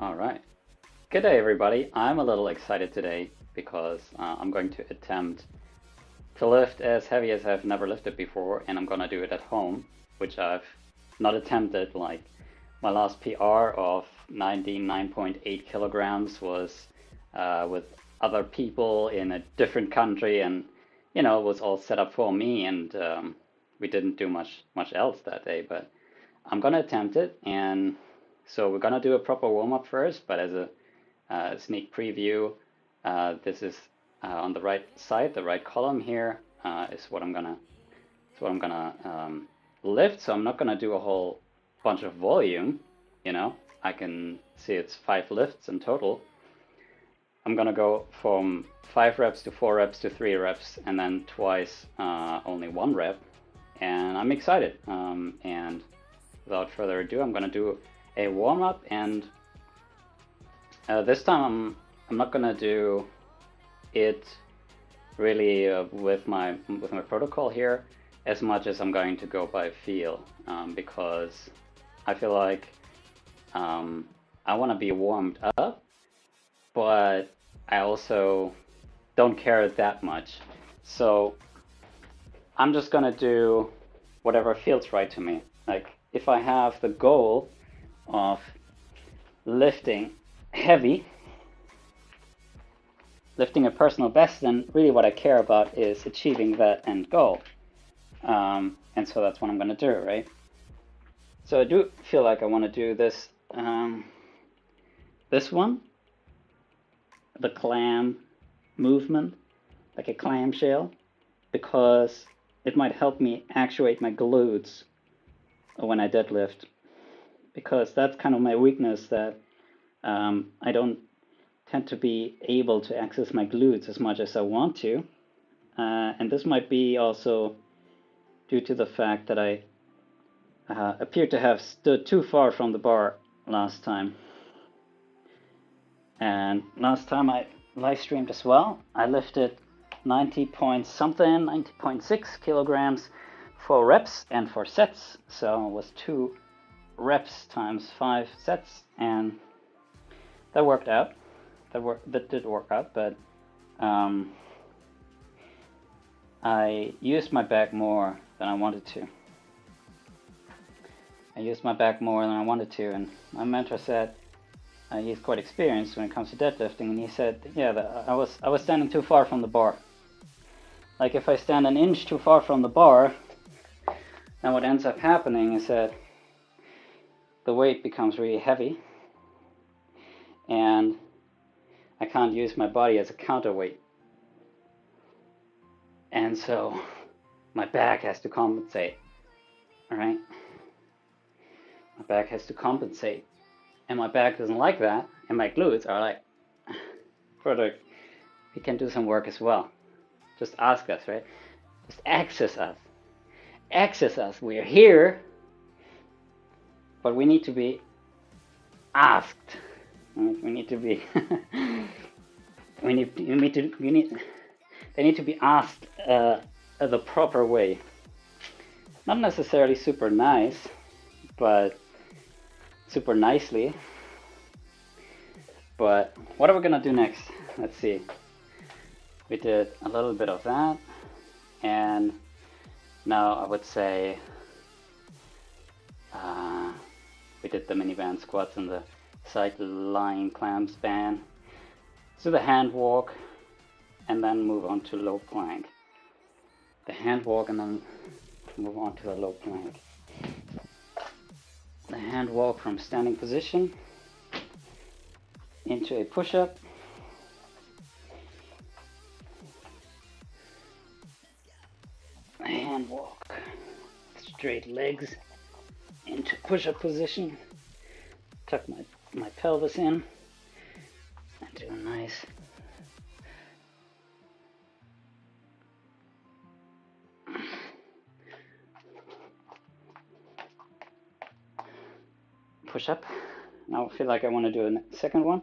All right. Good day, everybody. I'm a little excited today because I'm going to attempt to lift as heavy as I've never lifted before, and I'm gonna do it at home, which I've not attempted. Like my last PR of 99.8 kilograms was with other people in a different country, and it was all set up for me, and we didn't do much else that day. But I'm gonna attempt it, and so we're gonna do a proper warm-up first. But as a sneak preview, this is on the right side, the right column here is what I'm gonna lift. So I'm not gonna do a whole bunch of volume. I can see it's 5 lifts in total. I'm gonna go from 5 reps to 4 reps to 3 reps, and then twice only 1 rep. And I'm excited. And without further ado, I'm gonna do a warm-up, and this time I'm not gonna do it really with my protocol here as much as I'm going to go by feel, because I feel like I want to be warmed up, but I also don't care that much. So I'm just gonna do whatever feels right to me. Like if I have the goal of lifting heavy, lifting a personal best, then really what I care about is achieving that end goal. And so that's what I'm going to do, right? So I do feel like I want to do this, this one, the clam movement, like a clamshell, because it might help me actuate my glutes when I deadlift, because that's kind of my weakness, that I don't tend to be able to access my glutes as much as I want to. And this might be also due to the fact that I appear to have stood too far from the bar last time. And last time I live streamed as well, I lifted 90.6 kilograms for reps and for sets. So it was 2 reps times 5 sets, and that worked out. That did work out, but I used my back more than I wanted to. And my mentor said he's quite experienced when it comes to deadlifting, and he said, yeah, I was standing too far from the bar. Like if I stand an inch too far from the bar, then what ends up happening is that the weight becomes really heavy, and I can't use my body as a counterweight. And so my back has to compensate. All right? My back has to compensate. And my back doesn't like that. And my glutes are like, Frederick, we can do some work as well. Just ask us, right? Just access us. Access us. We are here. But we need to be asked. We need to be they need to be asked the proper way. Not necessarily super nice, but super nicely. But what are we gonna do next? Let's see. We did a little bit of that, and now I would say we did the minivan squats and the side lying clam span. So the hand walk, and then move on to low plank. The hand walk, and then move on to the low plank. The hand walk from standing position into a push-up. The hand walk, straight legs into push-up position. Tuck my pelvis in and do a nice push up. Now I feel like I want to do a second one.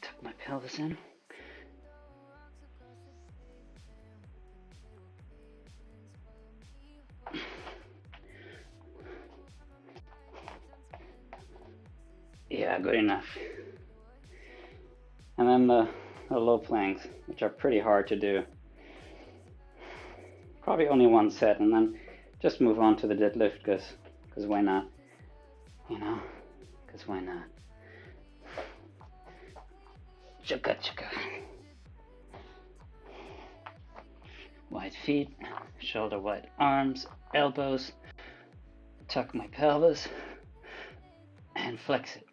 Tuck my pelvis in. not good enough. And then the low planks, which are pretty hard to do. Probably only one set, and then just move on to the deadlift, because why not? You know, because why not? Chugga chugga. Wide feet, shoulder wide arms, elbows, tuck my pelvis, and flex it.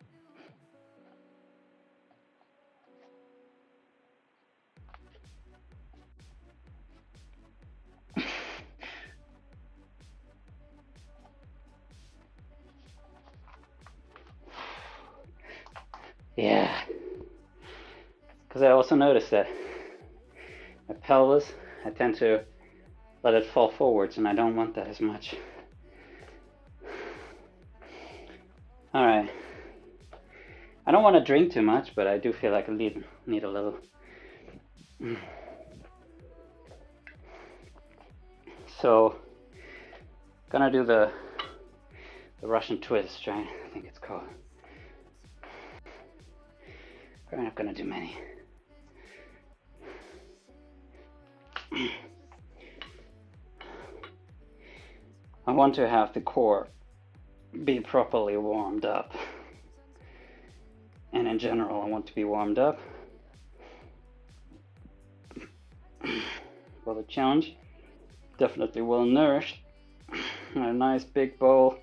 Yeah, because I also noticed that my pelvis, I tend to let it fall forwards, and I don't want that as much. All right, I don't want to drink too much, but I do feel like I need a little. So, gonna do the Russian twist, right? I think it's called. We're not gonna do many. I want to have the core be properly warmed up, and in general I want to be warmed up for the challenge. Definitely well nourished. A nice big bowl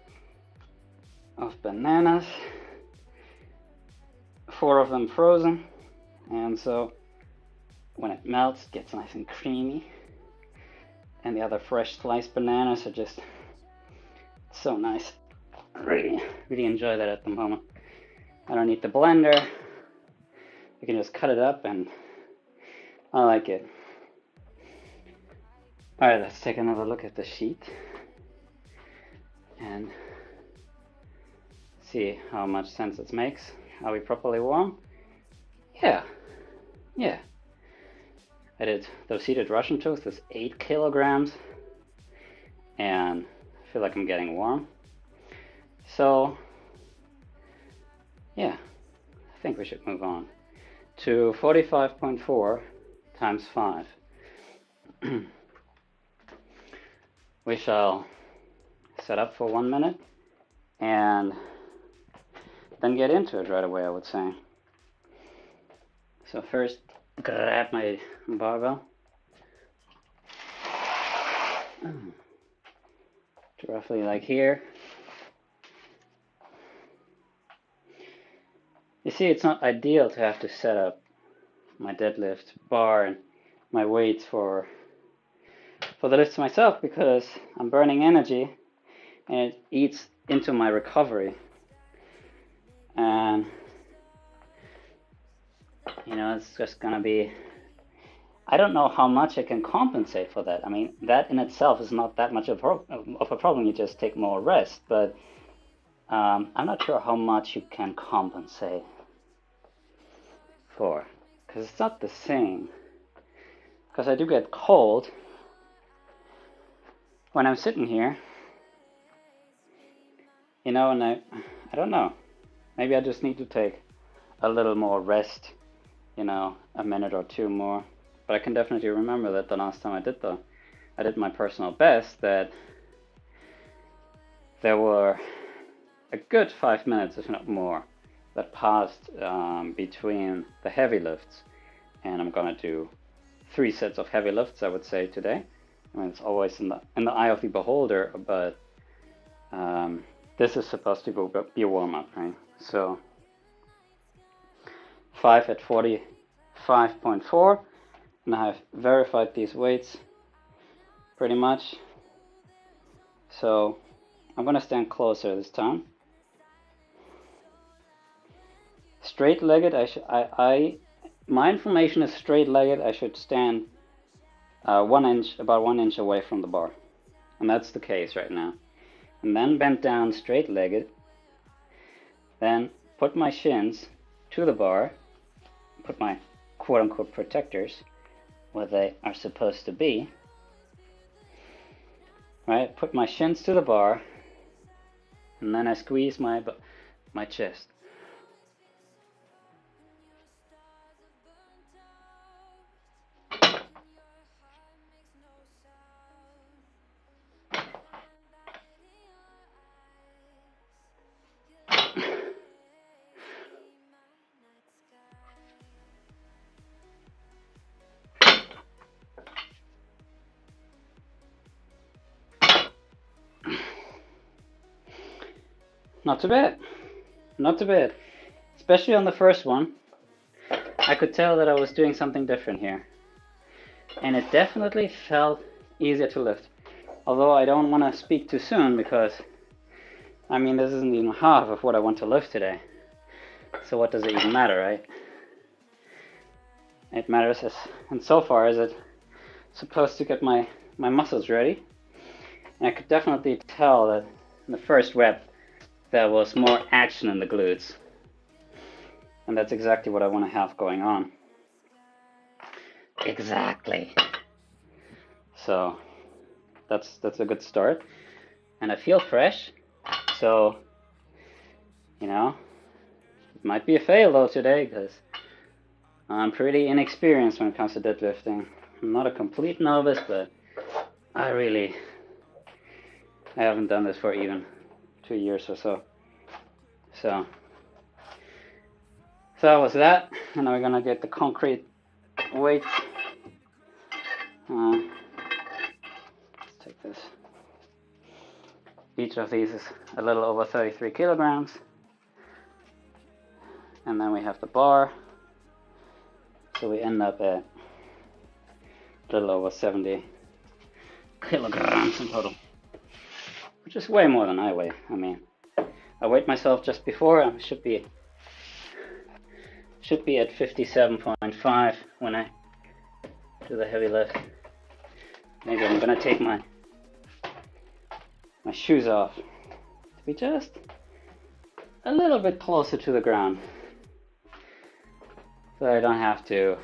of bananas, 4 of them frozen, and so when it melts it gets nice and creamy, and the other fresh sliced bananas are just so nice. Really enjoy that at the moment. I don't need the blender, you can just cut it up, and I like it. Alright, let's take another look at the sheet and see how much sense it makes. Are we properly warm? Yeah. I did those seated Russian toast is 8 kilograms, and I feel like I'm getting warm. So, yeah, I think we should move on to 45.4 times 5. We shall set up for 1 minute and then get into it right away, I would say. So first, grab my barbell. Roughly like here. You see, it's not ideal to have to set up my deadlift bar and my weights for the lifts myself, because I'm burning energy and it eats into my recovery. And you know, it's just gonna be, I don't know how much I can compensate for that. I mean, that in itself is not that much of a problem. You just take more rest, but I'm not sure how much you can compensate for, because it's not the same. Because I do get cold when I'm sitting here, you know, and I don't know. Maybe I just need to take a little more rest, you know, a minute or two more. But I can definitely remember that the last time I did my personal best, that there were a good 5 minutes, if not more, that passed between the heavy lifts. And I'm gonna do 3 sets of heavy lifts, I would say, today. I mean, it's always in the eye of the beholder, but this is supposed to be a warm-up, right? So 5 at 45.4, and I've verified these weights pretty much. So I'm gonna stand closer this time. Straight-legged, my information is straight-legged. I should stand about 1 inch away from the bar, and that's the case right now. And then bend down straight-legged, then put my shins to the bar, put my quote-unquote protectors where they are supposed to be, right? Put my shins to the bar, and then I squeeze my chest. Not too bad. Not too bad. Especially on the first one. I could tell that I was doing something different here. And it definitely felt easier to lift. Although I don't want to speak too soon because, I mean, this isn't even half of what I want to lift today. So what does it even matter, right? It matters and so far as it's supposed to get my muscles ready. And I could definitely tell that in the first rep there was more action in the glutes. And that's exactly what I want to have going on. Exactly. So that's a good start. And I feel fresh. So, you know, it might be a fail though today because I'm pretty inexperienced when it comes to deadlifting. I'm not a complete novice, but I haven't done this for even 2 years or so. So that was that, and now we're gonna get the concrete weight. Let's take this. Each of these is a little over 33 kilograms. And then we have the bar. So we end up at a little over 70 kilograms in total. Which is way more than I weigh. I mean, I weighed myself just before. I should be at 57.5 when I do the heavy lift. Maybe I'm gonna take my shoes off to be just a little bit closer to the ground, so I don't have to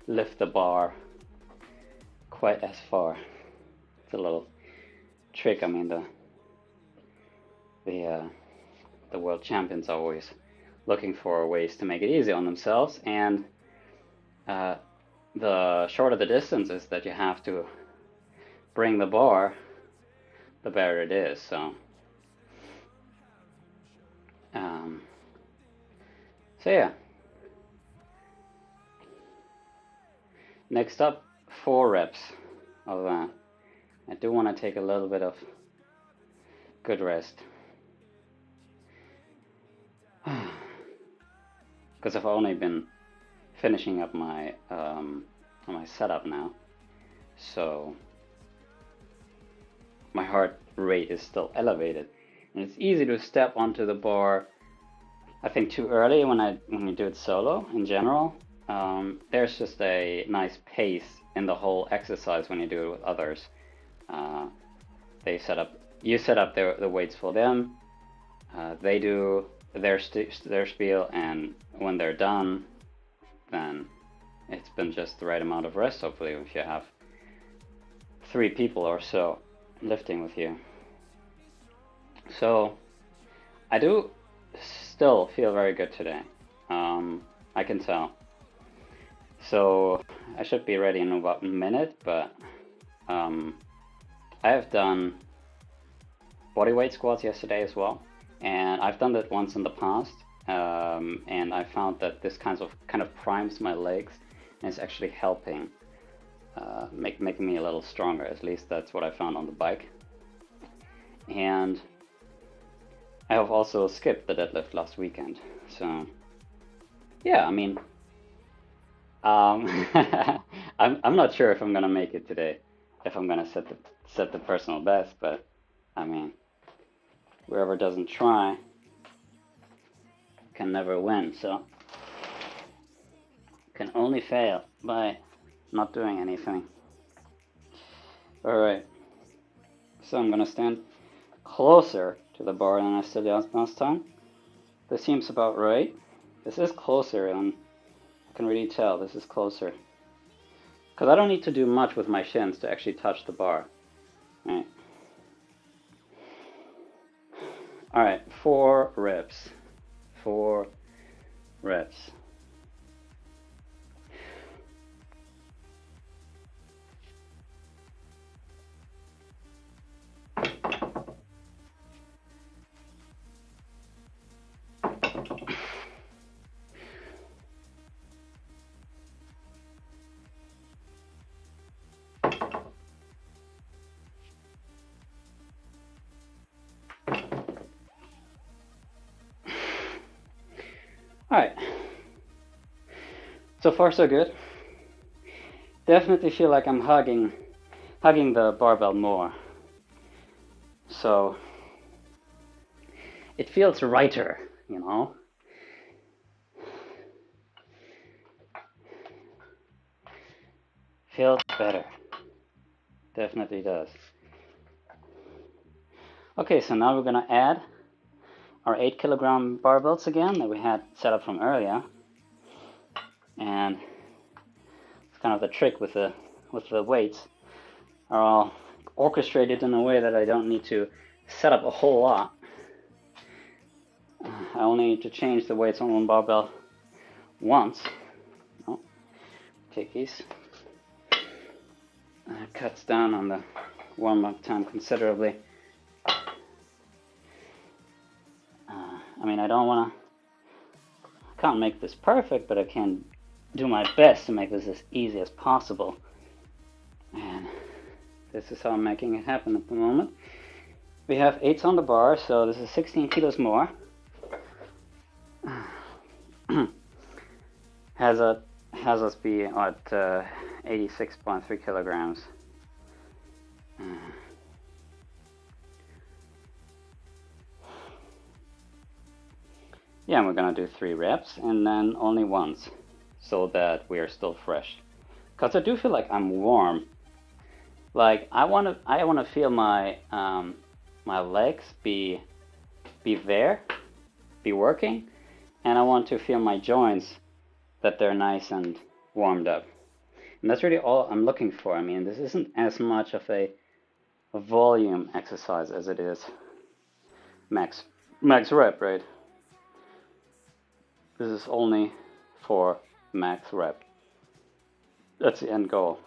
lift the bar quite as far. It's a little trick. I mean, the world champions are always looking for ways to make it easy on themselves, and the shorter the distance is that you have to bring the bar, the better it is. So yeah. Next up, 4 reps of that. I do want to take a little bit of good rest because I've only been finishing up my setup now, so my heart rate is still elevated, and it's easy to step onto the bar, I think, too early when you do it solo in general. There's just a nice pace in the whole exercise when you do it with others. You set up the weights for them, they do their spiel, and when they're done, then it's been just the right amount of rest, hopefully, if you have 3 people or so lifting with you. So I do still feel very good today. I can tell. So I should be ready in about a minute, but I have done bodyweight squats yesterday as well, and I've done that once in the past, and I found that this kind of primes my legs, and it's actually helping making me a little stronger. At least that's what I found on the bike. And I have also skipped the deadlift last weekend, so yeah, I mean, I'm not sure if I'm gonna make it today, if I'm gonna set the personal best, but I mean, whoever doesn't try can never win, so can only fail by not doing anything. Alright, so I'm gonna stand closer to the bar than I stood last time. This seems about right. This is closer, and I can really tell this is closer, because I don't need to do much with my shins to actually touch the bar. Right. Alright, 4 reps. 4 reps. Alright. So far so good. Definitely feel like I'm hugging the barbell more. So it feels righter, you know. Feels better. Definitely does. Okay, so now we're gonna add our 8 kilogram barbells again that we had set up from earlier. And it's kind of the trick with the weights, are all orchestrated in a way that I don't need to set up a whole lot. I only need to change the weights on one barbell once. Oh, take these. It cuts down on the warm-up time considerably. I mean, I can't make this perfect, but I can do my best to make this as easy as possible. And this is how I'm making it happen at the moment. We have 8s on the bar, so this is 16 kilos more. has us be at 86.3 kilograms. Yeah, and we're gonna do 3 reps and then only once, so that we are still fresh. Cause I do feel like I'm warm. Like I wanna feel my my legs be there, be working, and I want to feel my joints that they're nice and warmed up. And that's really all I'm looking for. I mean, this isn't as much of a volume exercise as it is max rep, right? This is only for max rep. That's the end goal.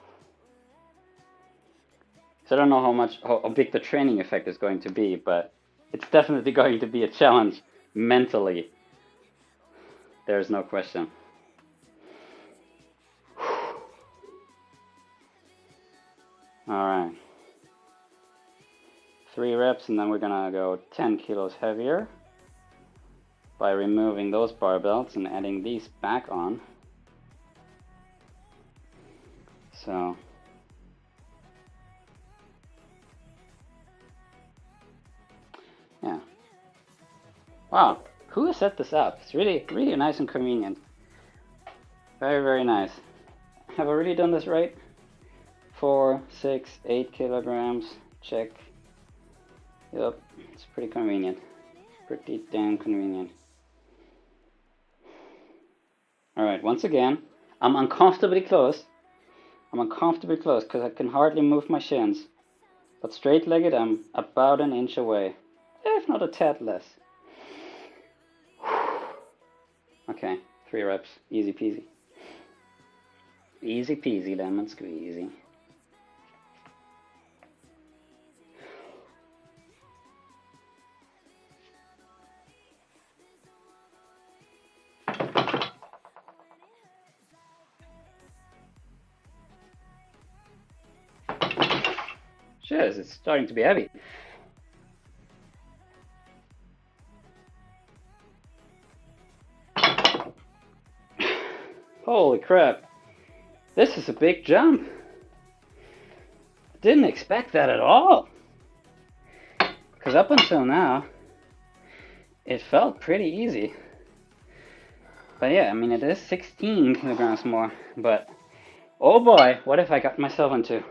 So I don't know how big the training effect is going to be, but it's definitely going to be a challenge mentally. There's no question. Alright. 3 reps and then we're gonna go 10 kilos heavier by removing those barbells and adding these back on. So yeah. Wow, who set this up? It's really nice and convenient. Very, very nice. Have I really done this right? 4, 6, 8 kilograms. Check. Yep, it's pretty convenient. Pretty damn convenient. Alright, once again, I'm uncomfortably close. I'm uncomfortably close because I can hardly move my shins. But straight-legged, I'm about an inch away. If not a tad less. Okay, 3 reps. Easy peasy. Easy peasy, lemon squeezy. Shiz, it's starting to be heavy. Holy crap. This is a big jump. I didn't expect that at all. Because up until now, it felt pretty easy. But yeah, I mean, it is 16 kilograms more. But, oh boy, what have I got myself into?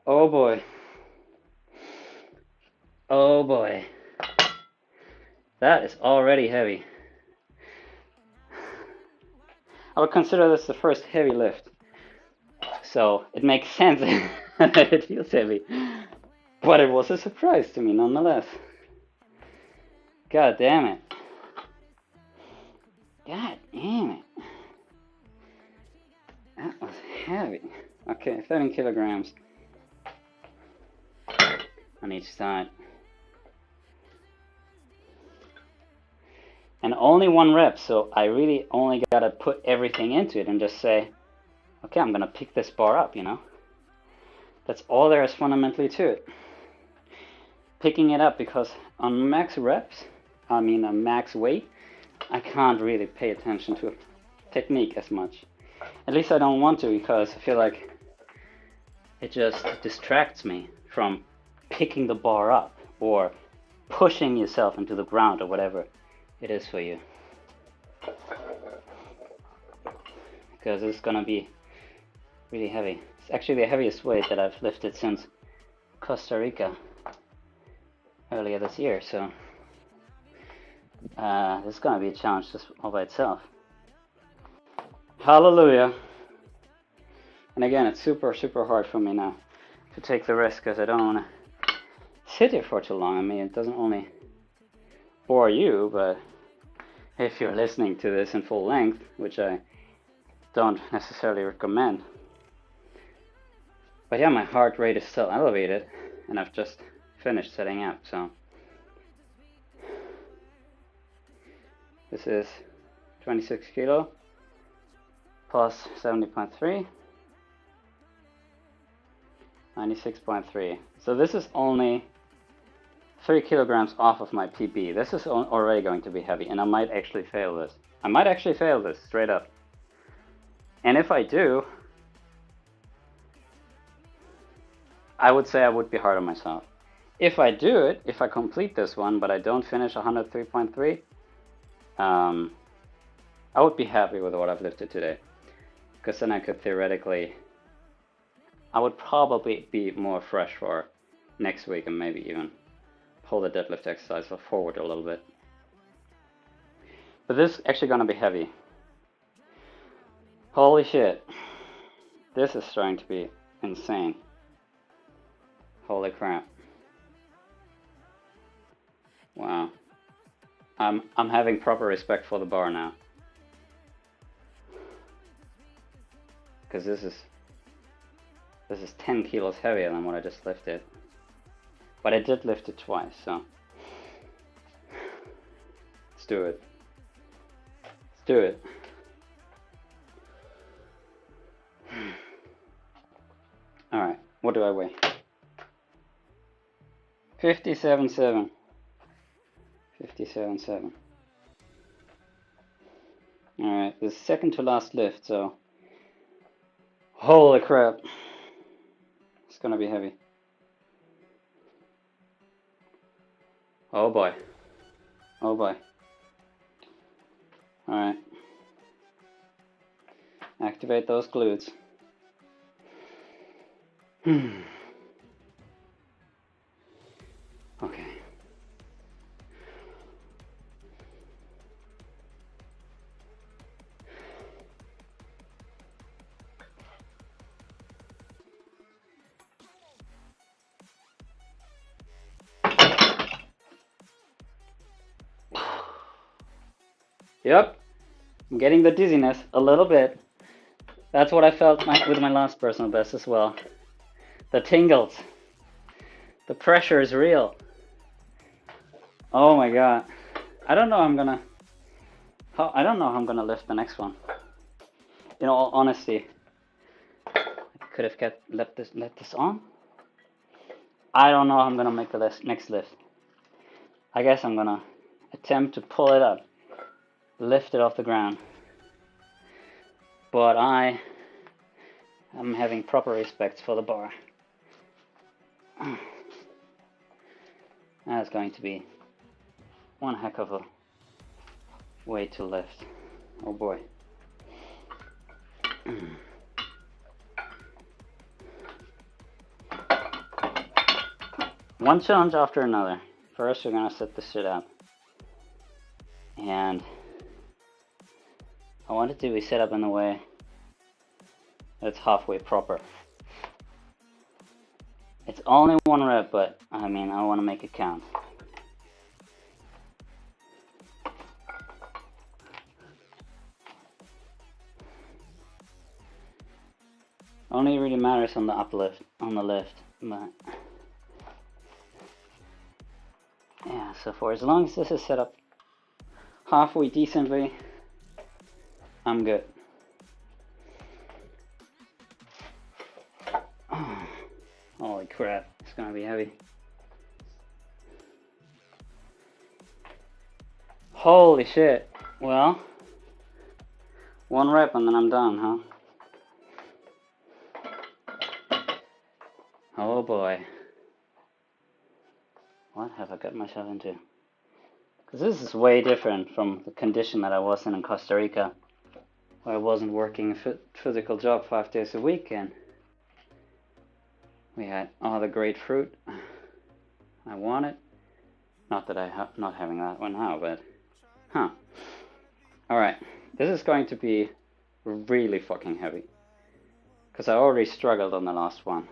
Oh boy. Oh boy. That is already heavy. I would consider this the first heavy lift. So it makes sense that it feels heavy. But it was a surprise to me nonetheless. God damn it. God damn it. That was heavy. Okay, 13 kilograms on each side. And only 1 rep, so I really only gotta put everything into it and just say, okay, I'm gonna pick this bar up, you know? That's all there is fundamentally to it. Picking it up, because on max reps, on max weight, I can't really pay attention to technique as much. At least I don't want to, because I feel like it just distracts me from picking the bar up or pushing yourself into the ground or whatever it is for you. Because it's gonna be really heavy. It's actually the heaviest weight that I've lifted since Costa Rica earlier this year, so this is gonna be a challenge just all by itself. Hallelujah. And again, it's super hard for me now to take the risk, because I don't want to sit here for too long. I mean, it doesn't only bore you, but if you're listening to this in full length, which I don't necessarily recommend. But yeah, my heart rate is still elevated, and I've just finished setting up, so this is 26 kilo plus 70.3, 96.3. So this is only 3 kilograms off of my PB. This is already going to be heavy, and I might actually fail this. I might actually fail this, straight up. And if I do, I would say I would be hard on myself. If I do it, if I complete this one, but I don't finish 103.3, I would be happy with what I've lifted today. Because then I could theoretically, I would probably be more fresh for next week, and maybe even pull the deadlift exercise forward a little bit. But this is actually going to be heavy. Holy shit. This is starting to be insane. Holy crap. Wow. I'm having proper respect for the bar now. Because this is 10 kilos heavier than what I just lifted. But I did lift it twice, so let's do it. Let's do it. Alright, what do I weigh? 57.7. 57.7. Alright, the second to last lift, so holy crap. It's gonna be heavy. Oh boy. Oh boy. Alright. Activate those glutes. Okay. Yep, I'm getting the dizziness a little bit. That's what I felt with my last personal best as well. The tingles. The pressure is real. Oh my god. I don't know how I'm gonna lift the next one. In all honesty, I could have let this on. I don't know how I'm gonna make the next lift. I guess I'm gonna attempt to pull it up, lift it off the ground. But I am having proper respect for the bar. That's going to be one heck of a way to lift. Oh boy. One challenge after another. First, we're gonna set this shit up. And I want it to be set up in a way that's halfway proper. It's only one rep, but I mean, I want to make it count. Only really matters on the uplift, on the lift, but yeah, so for as long as this is set up halfway decently, I'm good. Holy crap, it's gonna be heavy. Holy shit. Well, one rep and then I'm done, huh? Oh boy. What have I got myself into? Because this is way different from the condition that I was in Costa Rica, where I wasn't working a physical job 5 days a week, and we had all the great fruit I wanted. Not that not having that one now, but huh. Alright, this is going to be really fucking heavy, because I already struggled on the last one.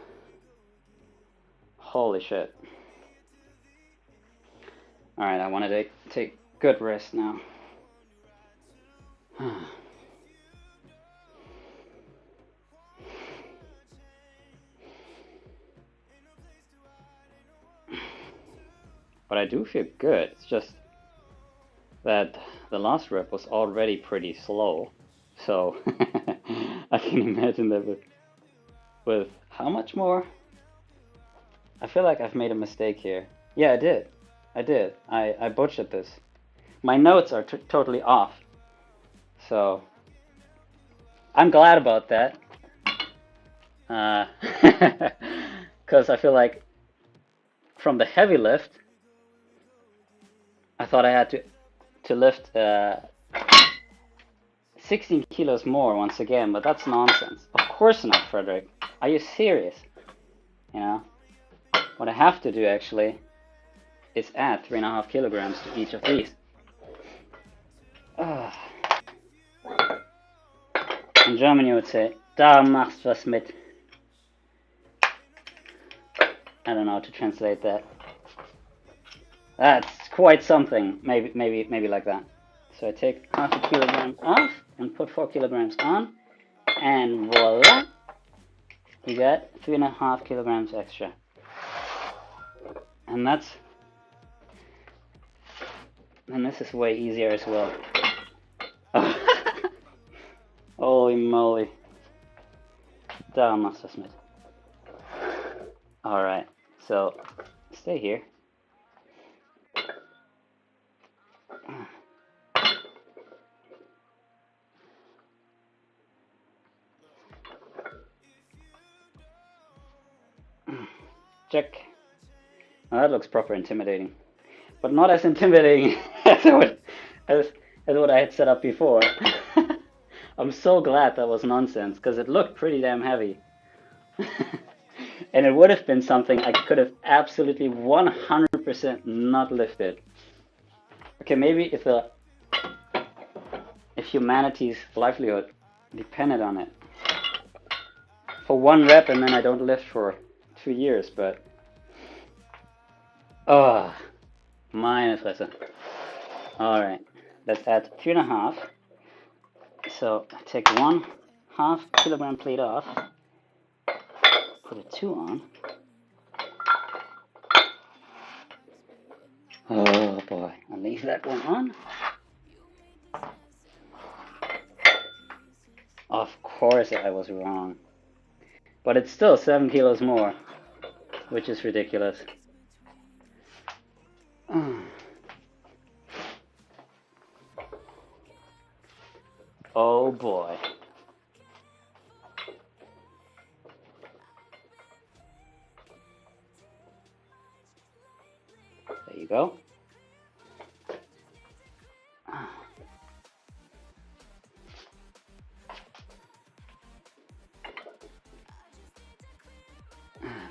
Holy shit. Alright, I want to take good rest now. But I do feel good. It's just that the last rep was already pretty slow. So I can imagine that with how much more? I feel like I've made a mistake here. Yeah, I did. I butchered this. My notes are totally off. So I'm glad about that. Because I feel like from the heavy lift, I thought I had to lift 16 kilos more once again, but that's nonsense. Of course not, Frederick. Are you serious? You know, what I have to do actually is add 3.5 kilograms to each of these. In German you would say, da machst was mit. I don't know how to translate that. That's quite something. Maybe like that. So I take half a kilogram off and put 4 kilograms on, and voila, you get 3.5 kilograms extra. And this is way easier as well. Holy moly. Da machst was mit. Alright, so stay here. Check. Now that looks proper intimidating, but not as intimidating as what I had set up before. I'm so glad that was nonsense, because it looked pretty damn heavy. And it would have been something I could have absolutely 100% not lifted. Okay, maybe if humanity's livelihood depended on it. For one rep and then I don't lift for 2 years, but oh, meine Fresse. Alright, let's add 3.5. So take 1/2 kilogram plate off, put a 2 on. Oh boy, I'll leave that one on. Of course I was wrong. But it's still 7 kilos more, which is ridiculous. Oh boy. There you go.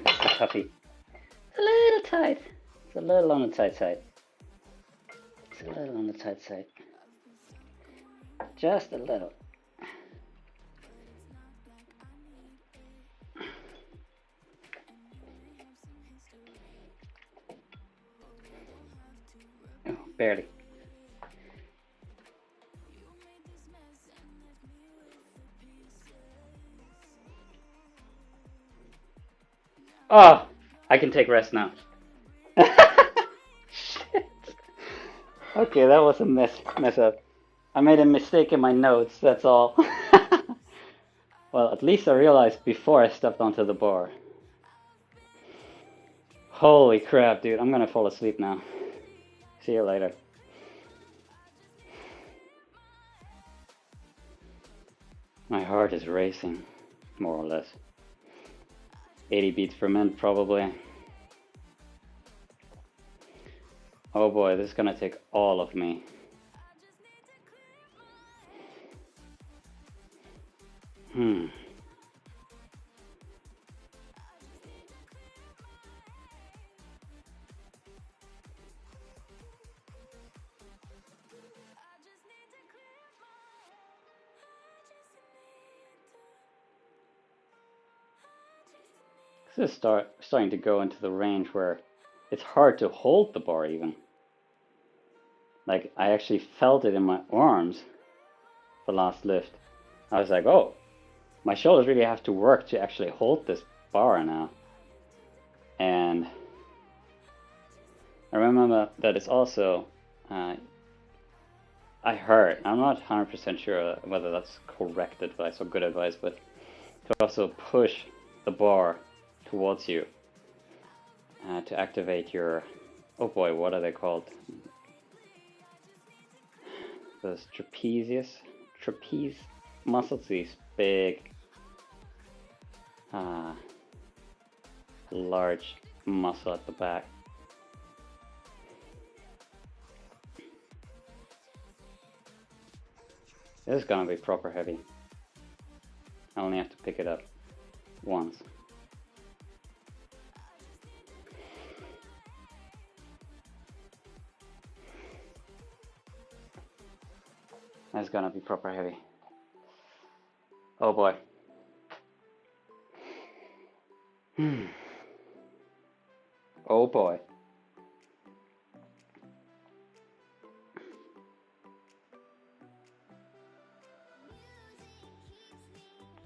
That's the toughie. It's a little tight. It's a little on the tight side. It's a little on the tight side. Just a little. Oh, barely. Oh, I can take rest now. Shit. Okay, that was a mess up. I made a mistake in my notes, that's all. Well, at least I realized before I stepped onto the bar. Holy crap, dude, I'm gonna fall asleep now. See you later. My heart is racing, more or less. 80 beats per minute probably. Oh boy, this is gonna take all of me. This is starting to go into the range where it's hard to hold the bar even. Like, I actually felt it in my arms the last lift. I was like, oh, my shoulders really have to work to actually hold this bar now. And I remember that it's also, I heard, I'm not 100% sure whether that's correct advice or good advice, but to also push the bar towards you to activate your, oh boy, what are they called? Those trapeze muscles, these big, large muscle at the back. This is gonna be proper heavy. I only have to pick it up once. That's gonna be proper heavy. Oh boy. Oh boy.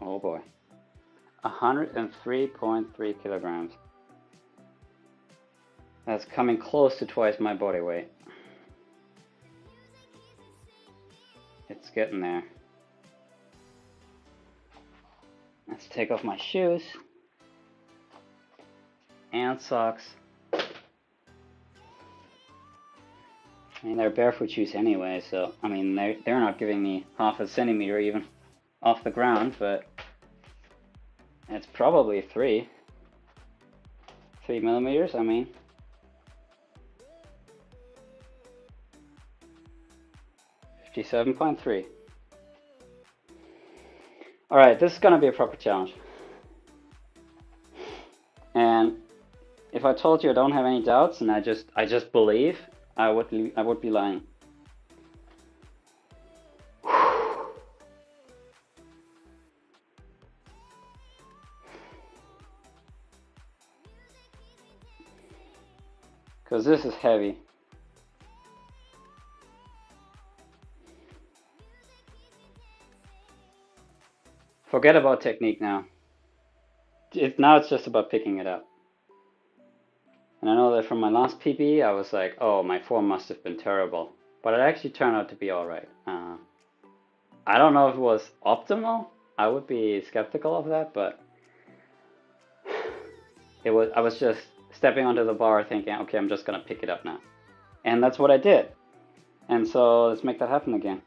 Oh boy. 103.3 kilograms. That's coming close to twice my body weight. It's getting there. Let's take off my shoes and socks. I mean, they're barefoot shoes anyway, so I mean they're not giving me half a centimeter even off the ground, but it's probably 3 millimeters. I mean, $57.3. All right, this is gonna be a proper challenge. And if I told you I don't have any doubts and I just believe, I would be lying. Because this is heavy. Forget about technique now. Now it's just about picking it up. And I know that from my last PB, I was like, oh, my form must have been terrible. But it actually turned out to be alright. I don't know if it was optimal. I would be skeptical of that, but I was just stepping onto the bar thinking, okay, I'm just going to pick it up now. And that's what I did. And so let's make that happen again.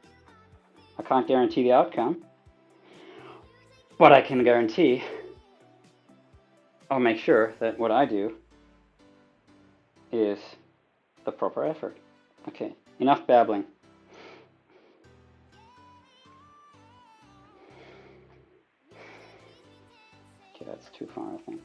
I can't guarantee the outcome, but I can guarantee or make sure that what I do is the proper effort. Okay, enough babbling. Okay, that's too far, I think.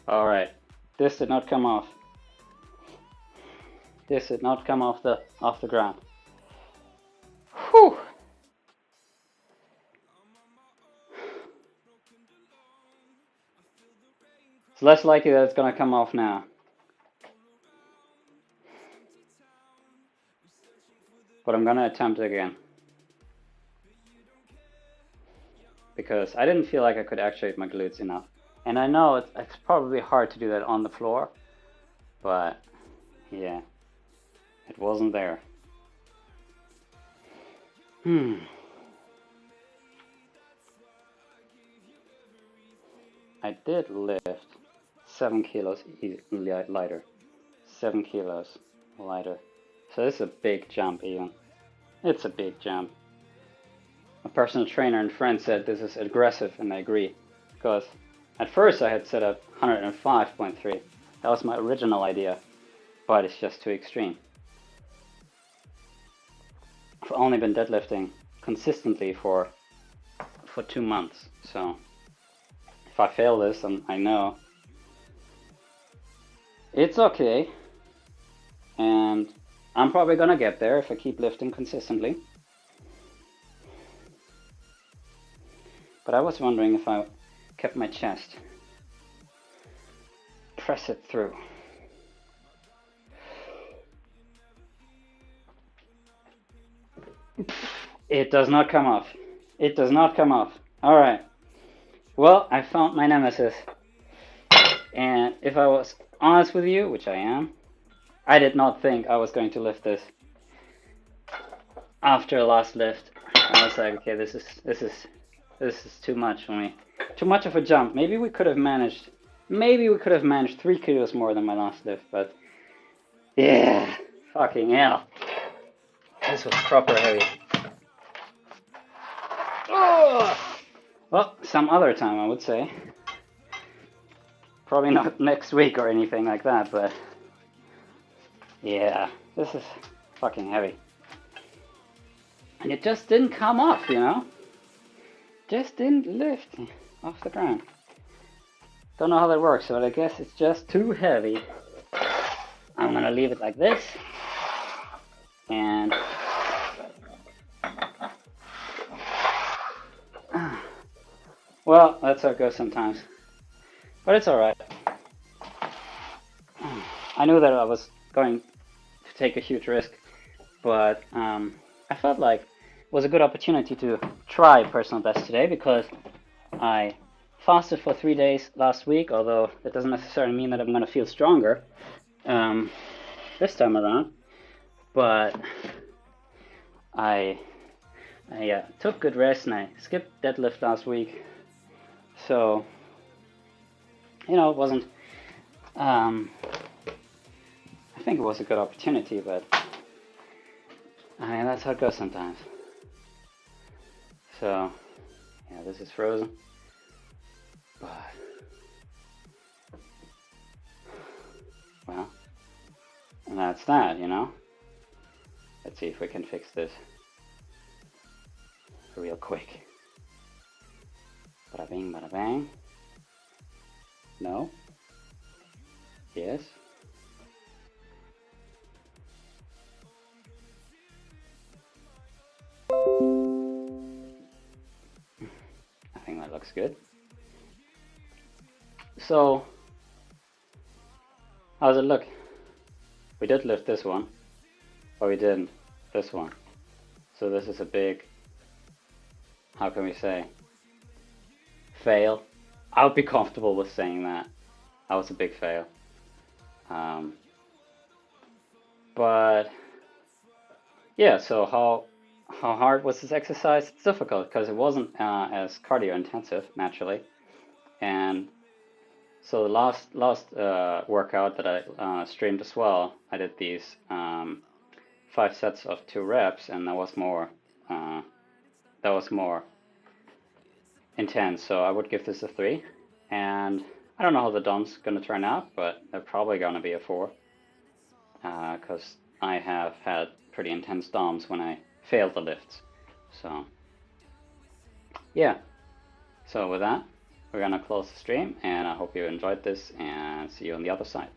All right, this did not come off. This did not come off the ground. Whew. It's less likely that it's gonna come off now. but I'm gonna attempt it again. Because I didn't feel like I could actuate my glutes enough. And I know it's probably hard to do that on the floor, but yeah, it wasn't there. I did lift 7 kilos lighter. 7 kilos lighter. So this is a big jump even. It's a big jump. A personal trainer and friend said this is aggressive, and I agree. Because at first I had set up 105.3. That was my original idea, but it's just too extreme. I've only been deadlifting consistently for 2 months, so if I fail this, I know it's okay, and I'm probably gonna get there if I keep lifting consistently. But I was wondering if I kept my chest, press it through. It does not come off. It does not come off. Alright. Well, I found my nemesis. And if I was honest with you, which I am, I did not think I was going to lift this. After last lift, I was like, okay, this is too much for me. Too much of a jump. Maybe we could have managed 3 kilos more than my last lift, but yeah, fucking hell. This was proper heavy. Oh! Well, some other time I would say. Probably not next week or anything like that, but yeah, this is fucking heavy. And it just didn't come off, you know? Just didn't lift off the ground. Don't know how that works, but I guess it's just too heavy. I'm gonna leave it like this. And well, that's how it goes sometimes. But it's alright. I knew that I was going to take a huge risk, but I felt like it was a good opportunity to try personal best today, because I fasted for 3 days last week, although that doesn't necessarily mean that I'm going to feel stronger this time around. But I took good rest, and I skipped deadlift last week. So, you know, it wasn't, I think it was a good opportunity, but that's how it goes sometimes. So, yeah, this is frozen. But, well, and that's that, you know. Let's see if we can fix this real quick. Bada bing, bada bang. No. Yes. I think that looks good. So, how does it look? We did lift this one, but we didn't this one. So this is a big, how can we say, fail. I would be comfortable with saying that. That was a big fail. But yeah, so how hard was this exercise? It's difficult because it wasn't as cardio intensive naturally, and so the last workout that I streamed as well, I did these 5 sets of 2 reps, and that was more intense. So I would give this a 3, and I don't know how the DOM's gonna turn out, but they're probably gonna be a 4, because I have had pretty intense DOMs when I failed the lifts. So yeah, so with that, we're gonna close the stream, and I hope you enjoyed this, and see you on the other side.